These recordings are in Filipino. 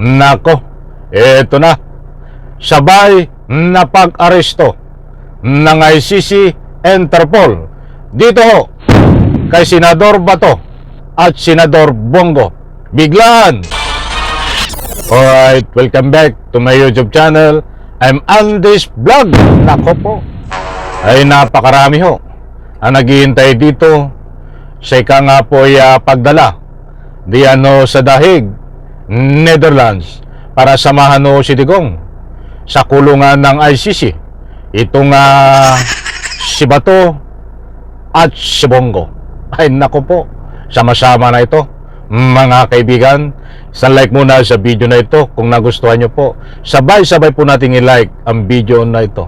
Nako, eto na. Sabay na pag-aresto ng ICC Interpol dito ho kay Senador Bato at Senador Bongo. Biglaan. Alright, welcome back to my YouTube channel. I'm Andy's Vlog. Nako po, ay napakarami ho ang naghihintay dito sa ika nga po ay pagdala diyan sa Dahig, Netherlands, para samahan ho si Digong sa kulungan ng ICC. Itong si Bato at si Bongo. Ay nako po, sama-sama na ito mga kaibigan. Isang like muna sa video na ito kung nagustuhan nyo po. Sabay-sabay po nating i-like ang video na ito.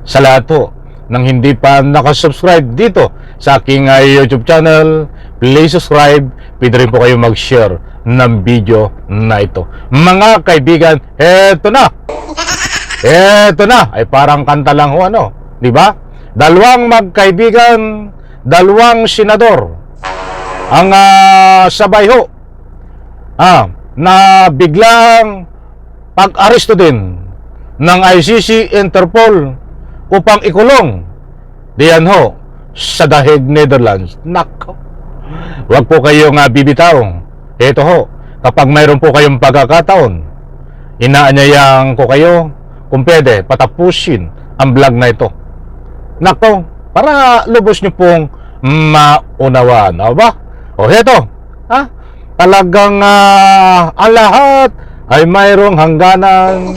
Sa lahat po nang hindi pa nakasubscribe dito sa aking YouTube channel, please subscribe. Pwede rin po kayo mag-share ng video na ito. Mga kaibigan, eto na! Eto na! Ay parang kanta lang ho, ano? Diba? Dalawang magkaibigan, dalawang senador ang sabay ho na biglang pag-aresto din ng ICC Interpol upang ikulong diyan ho sa Dahig, Netherlands. Nako, wag po kayong bibitaw. Ito ho, kapag mayroon po kayong pagkakataon, inaanyayahan ko kayo kung pwede patapusin ang vlog na ito. Nako, para lubos nyo pong maunawaan. O ba? O heto, talagang ang lahat ay mayroong hangganan.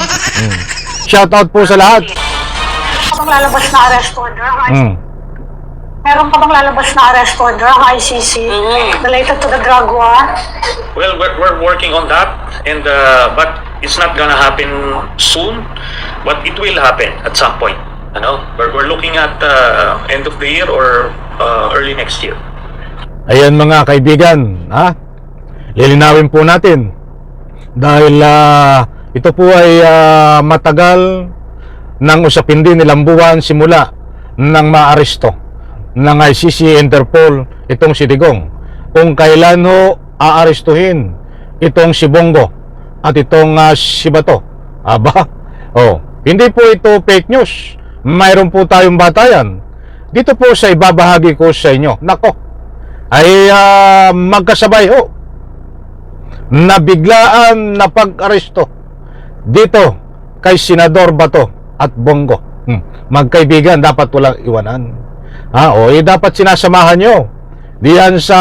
Shoutout po sa lahat. Meron ka bang lalabas na arrest order ang Meron ka bang lalabas na arrest order ang ICC related to the drug war? Well, we're working on that, and but it's not gonna happen soon, but it will happen at some point. Ano? We're looking at end of the year or early next year. Ayan mga kaibigan, lilinawin po natin dahil ito po ay matagal nang usapin din ilang buwan simula nang maaresto ng ICC Interpol itong si Digong, kung kailan ho aarestuhin itong si Bongo at itong si Bato. Aba, hindi po ito fake news. Mayroon po tayong batayan dito po sa ibabahagi ko sa inyo. Nako, ay magkasabay ho na biglaan na pag-aresto dito kay Senador Bato at Bongo. Magkaibigan, dapat walang iwanan. Dapat sinasamahan nyo diyan sa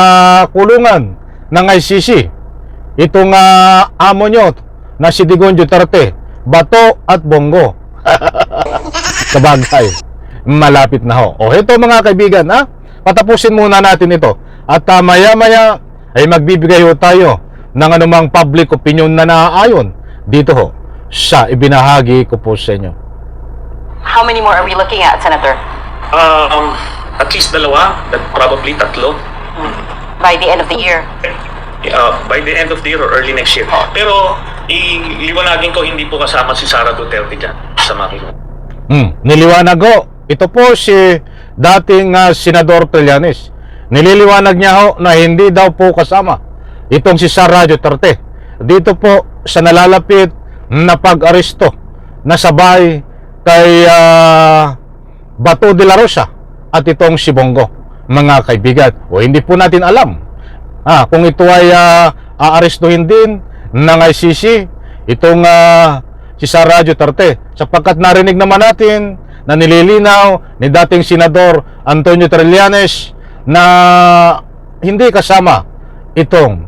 kulungan ng ICC itong amo nyo na si Digong Duterte, Bato at Bongo. Sabagay, malapit na ho. Ito mga kaibigan, patapusin muna natin ito. At maya-maya ay magbibigay ho tayo ng anumang public opinion na naaayon dito ho sa ibinahagi ko po sa inyo. How many more are we looking at, Senator? At least dalawa, probably tatlo. By the end of the year? By the end of the year or early next year. Pero iliwanagin ko, hindi po kasama si Sara Duterte dyan sa makina. Niliwanag ko. Ito po si dating Senador Trillanes. Nililiwanag niya ho na hindi daw po kasama itong si Sara Duterte dito po sa nalalapit na pag-aresto na sabay kay Bato de la Rosa at itong si Bongo. Mga kaibigan, hindi po natin alam kung ito ay aarestuhin din ng ICC itong si Sara Duterte, sapagkat narinig naman natin na nililinaw ni dating Senador Antonio Trillanes na hindi kasama itong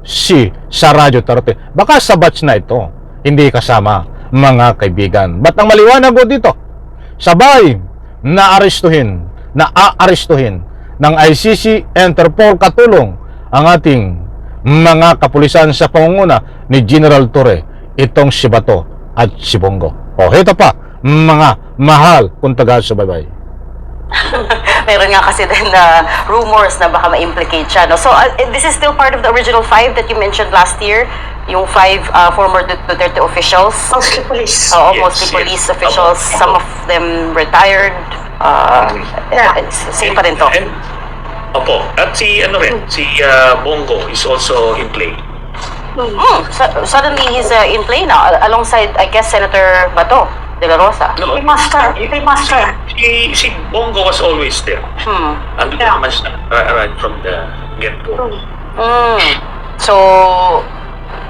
si Sara Duterte. Baka sa batch na ito hindi kasama, mga kaibigan. Ba't ang maliwanag ko dito? Sabay na aarestuhin ng ICC Interpol katulong ang ating mga kapulisan sa pangunguna ni General Torre itong si Bato at si Bongo. Ito pa, mga mahal kung taga-subaybay. Meron nga kasi din rumors na baka ma-implicate siya. No? So, this is still part of the original 5 that you mentioned last year? Yung 5 former Duterte officials? Mostly police. Mostly police officials. Some of them retired. Same pa rin to. Opo. At si Bongo is also in play. Suddenly he's in play now alongside, I guess, Senator Bato de la Rosa. No, Paymaster. si Bongo was always there. Andun Yeah. naman siya, right from the get-go. So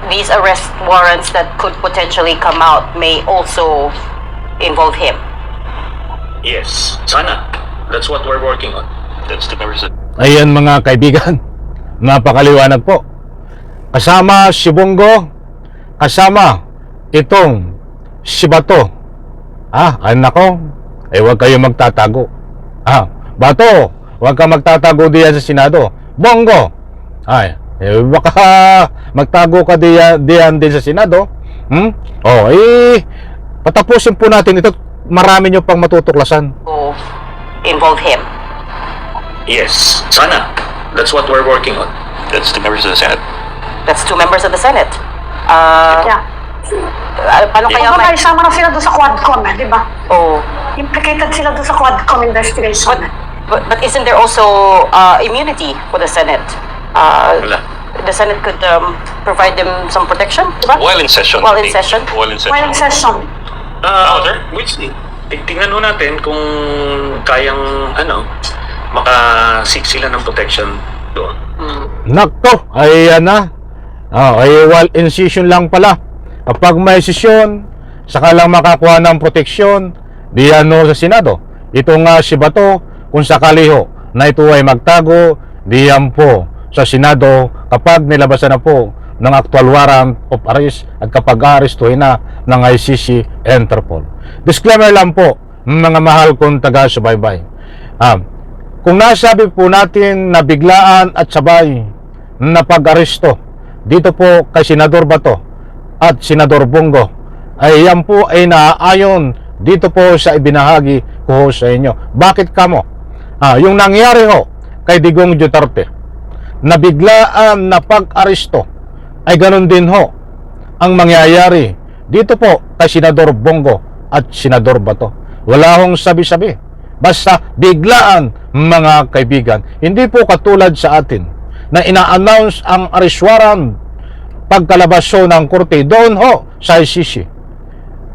these arrest warrants that could potentially come out may also involve him. Yes, sana. That's what we're working on. That's the person. Ayan mga kaibigan, napakaliwanag po. Kasama si Bongo, kasama itong si Bato. Anak ko, huwag kayo magtatago. Bato, huwag ka magtatago diyan sa Senado. Bongo, baka magtago ka diyan din sa Senado. Patapusin po natin ito. Marami nyo pang matutuklasan. To involve him. Yes, sana. That's what we're working on. That's the members of the Senate. That's 2 members of the Senate. Yeah. Paano kaya Kumbaga, isama na sila doon sa Quadcom, di ba? Oh. Implicated sila doon sa Quadcom investigation. But isn't there also immunity for the Senate? Wala. The Senate could provide them some protection, di ba? While in session. While in session. While in session. While in session. Sir? Which, tingnan ho natin kung kayang, makasik sila ng protection doon. Nakto, ayan na. While in session lang pala. Kapag may sesyon, saka lang makakuha ng proteksyon diyan sa Senado. Ito nga si Bato, kung sakali ho na ito ay magtago, diyan po sa Senado kapag nilabasan na po ng actual warrant of arrest at kapag aarestuhin na ng ICC Interpol. Disclaimer lang po, mga mahal kong taga-subaybay. Kung nasabi po natin na biglaan at sabay na pag-aresto dito po kay Senador Bato at Senador Bongo, ay yan po ay naaayon dito po sa ibinahagi ko sa inyo. Bakit kamo? Yung nangyari ho kay Digong Duterte na biglaan na pag-aresto, ay ganun din ho ang mangyayari dito po kay Senador Bongo at Senador Bato. Wala hong sabi-sabi, basta biglaan mga kaibigan. Hindi po katulad sa atin na ina-announce ang arrest warrant pagkalabas ho ng korte doon ho sa ICC.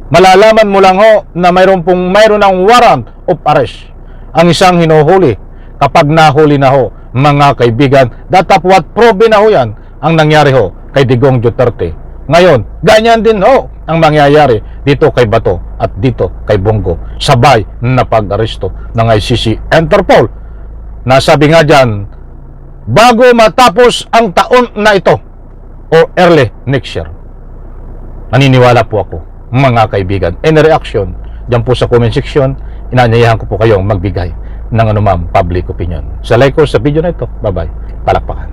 Malalaman mo lang ho na mayroon ng warrant of arrest ang isang hinuhuli kapag nahuli na ho mga kaibigan. Datapwat probe na ho yan ang nangyari ho kay Digong Duterte. Ngayon, ganyan din ho ang mangyayari dito kay Bato at dito kay Bongo. Sabay na pag-aresto ng ICC Interpol. Nasabi nga dyan, bago matapos ang taon na ito o early next year. Naniniwala po ako, mga kaibigan. Any reaction, dyan po sa comment section, inanyayahan ko po kayong magbigay ng anumang public opinion. Sa like ko sa video na ito, bye-bye. Palakpakan.